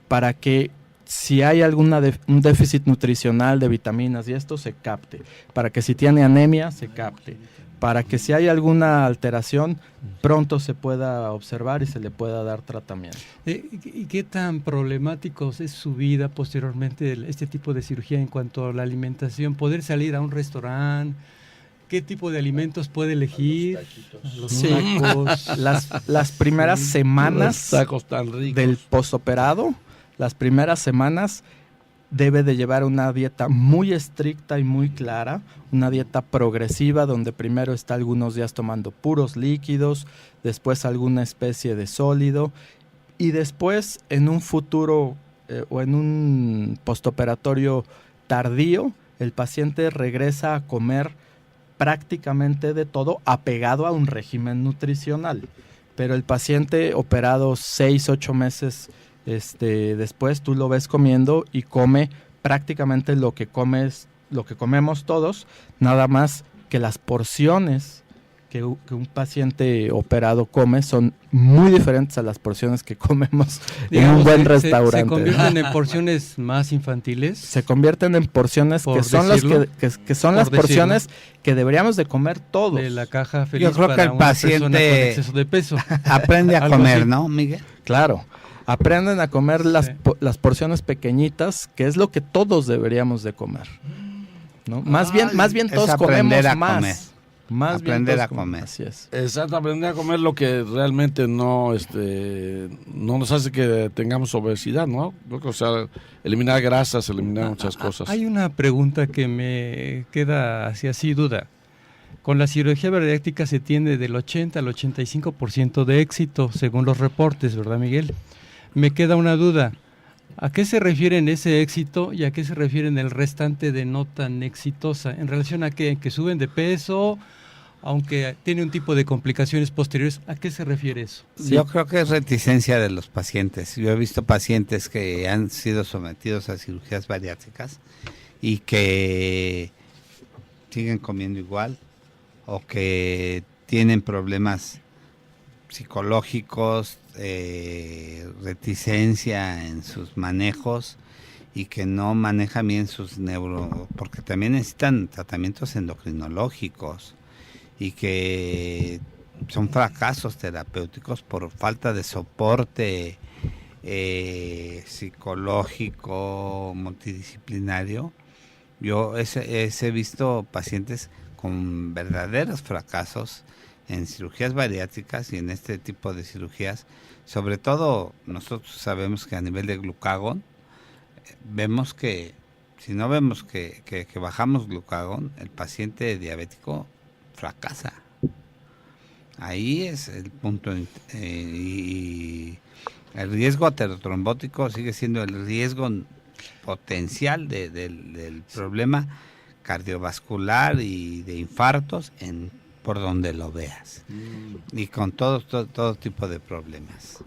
Para que si hay un déficit nutricional de vitaminas y esto se capte, para que si tiene anemia se capte, para que si hay alguna alteración, pronto se pueda observar y se le pueda dar tratamiento. ¿Y qué tan problemáticos es su vida posteriormente este tipo de cirugía en cuanto a la alimentación? ¿Poder salir a un restaurante? ¿Qué tipo de alimentos puede elegir? Los tacos. Las primeras semanas Los tacos tan ricos. del postoperado, las primeras semanas debe de llevar una dieta muy estricta y muy clara, una dieta progresiva donde primero está algunos días tomando puros líquidos, después alguna especie de sólido y después en un futuro o en un postoperatorio tardío, el paciente regresa a comer prácticamente de todo apegado a un régimen nutricional. Pero el paciente operado 6-8 meses después, tú lo ves comiendo y come prácticamente lo que comemos todos, nada más que las porciones que un paciente operado come son muy diferentes a las porciones que comemos en un buen restaurante. ¿Se convierten en porciones más infantiles? Se convierten en porciones que son las porciones que deberíamos de comer todos. De la caja feliz. Yo creo que el paciente con exceso de peso. aprende a comer, ¿no, Miguel? Claro, aprenden a comer las porciones pequeñitas, que es lo que todos deberíamos de comer, ¿no? Más bien todos comemos más. Más aprender a comer. Así es. Exacto, aprender a comer lo que realmente no nos hace que tengamos obesidad, ¿no? O sea, eliminar grasas, eliminar muchas cosas. Hay una pregunta que me queda así duda. Con la cirugía bariátrica se tiende del 80 al 85% de éxito, según los reportes, ¿verdad, Miguel? Me queda una duda. ¿A qué se refieren ese éxito y a qué se refieren el restante de no tan exitosa? ¿En relación a qué? ¿Que suben de peso? Aunque tiene un tipo de complicaciones posteriores, ¿a qué se refiere eso? Sí. Yo creo que es reticencia de los pacientes. Yo he visto pacientes que han sido sometidos a cirugías bariátricas y que siguen comiendo igual o que tienen problemas psicológicos, reticencia en sus manejos y que no manejan bien sus porque también necesitan tratamientos endocrinológicos y que son fracasos terapéuticos por falta de soporte psicológico, multidisciplinario. Yo he visto pacientes con verdaderos fracasos en cirugías bariátricas y en este tipo de cirugías. Sobre todo, nosotros sabemos que a nivel de glucagón, vemos que, si no vemos que bajamos glucagón, el paciente diabético fracasa. Ahí es el punto. Y el riesgo aterotrombótico sigue siendo el riesgo potencial del problema cardiovascular y de infartos por donde lo veas. Y con todo tipo de problemas.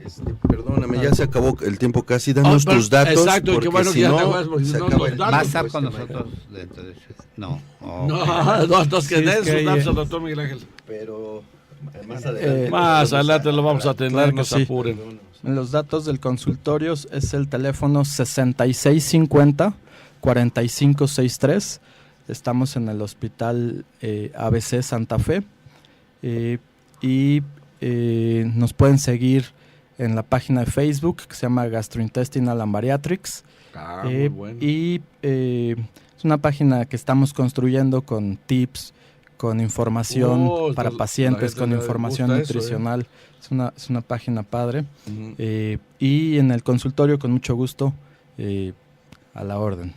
Perdóname, ya se acabó el tiempo casi. Danos tus datos. Exacto, qué bueno que ya te vas, porque se no, acaba el ¿Va a tiempo, estar pues, con se me nosotros acaba. dentro de No. No, entonces que Sí, den es que sus hay, datos al doctor Miguel Ángel. Pero más adelante. Más adelante lo vamos a tener, Claro no que se sí. apuren. Los datos del consultorio es el teléfono 6650-4563. Estamos en el Hospital ABC Santa Fe. Nos pueden seguir en la página de Facebook que se llama Gastrointestinal and Bariatrics. Muy bueno. Es una página que estamos construyendo con tips, con información para la pacientes, gente con le información gusta eso, nutricional. Es una página padre. Ujú. Y en el consultorio, con mucho gusto, a la orden.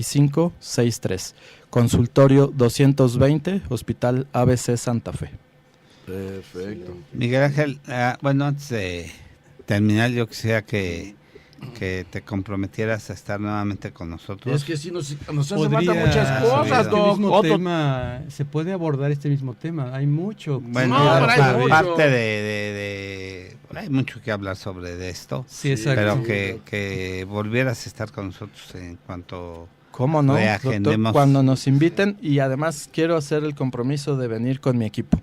6650-4563. Consultorio 220, Hospital ABC Santa Fe. Perfecto. Miguel Ángel, bueno, antes de terminar, yo quisiera que te comprometieras a estar nuevamente con nosotros. Es que sí nos hace Podría- falta muchas cosas, este Doc. mismo Otro- tema, se puede abordar este mismo tema. Hay mucho. Bueno, No, pero hay mucho. parte de hay mucho que hablar sobre esto, Sí, exacto. pero que volvieras a estar con nosotros en cuanto ¿Cómo no? reagendemos. Doctor, cuando nos inviten, y además quiero hacer el compromiso de venir con mi equipo.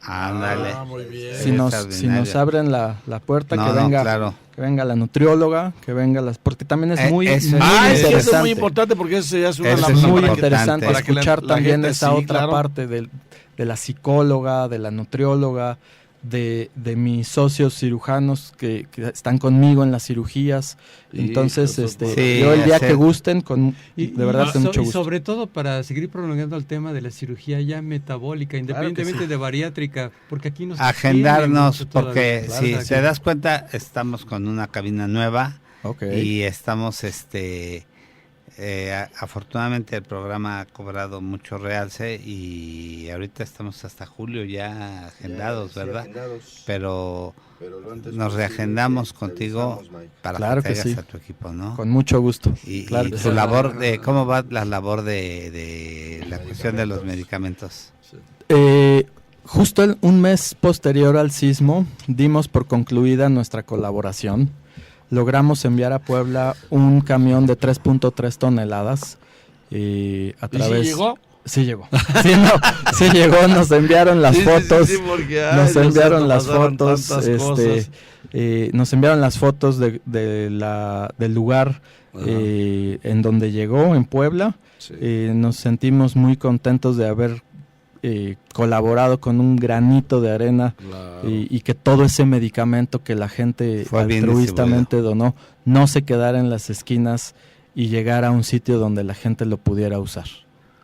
Ándale. muy bien. Si nos Extraordinario. abren la puerta, No, que no, venga claro. que venga la nutrióloga, que venga porque también es muy, eso muy es- Es que eso es interesante. muy importante porque eso ya es una Eso labor es muy para que- interesante para que la- escuchar la también gente, esa sí, otra claro. parte de la psicóloga, de la nutrióloga, de mis socios cirujanos que están conmigo en las cirugías. Entonces, Hijo, Sí, yo el día hacer- que gusten, de verdad con mucho y gusto. sobre todo para seguir prolongando el tema de la cirugía ya metabólica, independientemente de bariátrica, porque aquí nos Agendarnos, tiene mucho porque todavía. si te das cuenta, estamos con una cabina nueva Ok. y estamos, afortunadamente el programa ha cobrado mucho realce y ahorita estamos hasta julio ya agendados, ¿verdad? Pero nos reagendamos contigo para Claro que que traigas sí. a tu equipo, ¿no? Con mucho gusto. Y Claro que tu sí. labor ¿cómo va la labor de la cuestión de los medicamentos? Justo un mes posterior al sismo, dimos por concluida nuestra colaboración. Logramos enviar a Puebla un camión de 3.3 toneladas. A ¿Y través... si llegó? Sí llegó. Sí llegó, nos enviaron las fotos. porque, Nos Dios enviaron santo, las pasaron fotos, tantas cosas. nos enviaron las fotos del lugar Ajá. en donde llegó, en Puebla. Sí. Nos sentimos muy contentos de haber colaborado con un granito de arena Claro. y que todo ese medicamento que la gente Fue bien altruistamente donó no se quedara en las esquinas y llegara a un sitio donde la gente lo pudiera usar.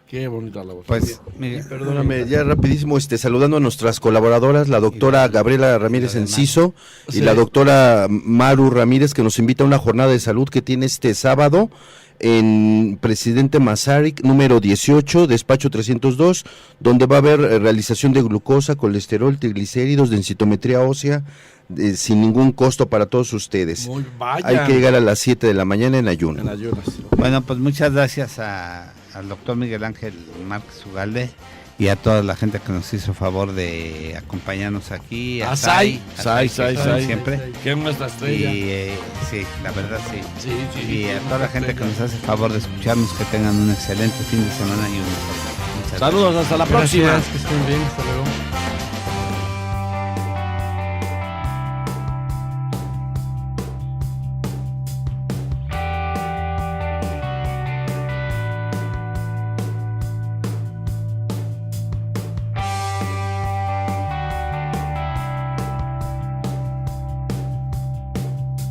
Qué bonita labor. Pues, Miguel, Perdóname, ya rapidísimo, saludando a nuestras colaboradoras, la doctora Gabriela Ramírez Enciso y Sí. la doctora Maru Ramírez, que nos invita a una jornada de salud que tiene este sábado en Presidente Masaryk, número 18, despacho 302, donde va a haber realización de glucosa, colesterol, triglicéridos, densitometría ósea, sin ningún costo para todos ustedes. Muy vaya. Hay que llegar a las 7 de la mañana en ayuno. En ayunas. bueno, pues muchas gracias al doctor Miguel Ángel Márquez Ugalde y a toda la gente que nos hizo favor de acompañarnos aquí. A Sai, que Sai. siempre. Que es nuestra estrella. Y sí, la verdad sí. Sí. Y a toda la gente que nos hace favor de escucharnos, que tengan un excelente fin de semana y un mejor día. Muchas Saludos, hasta la Gracias, próxima. que estén bien, hasta luego.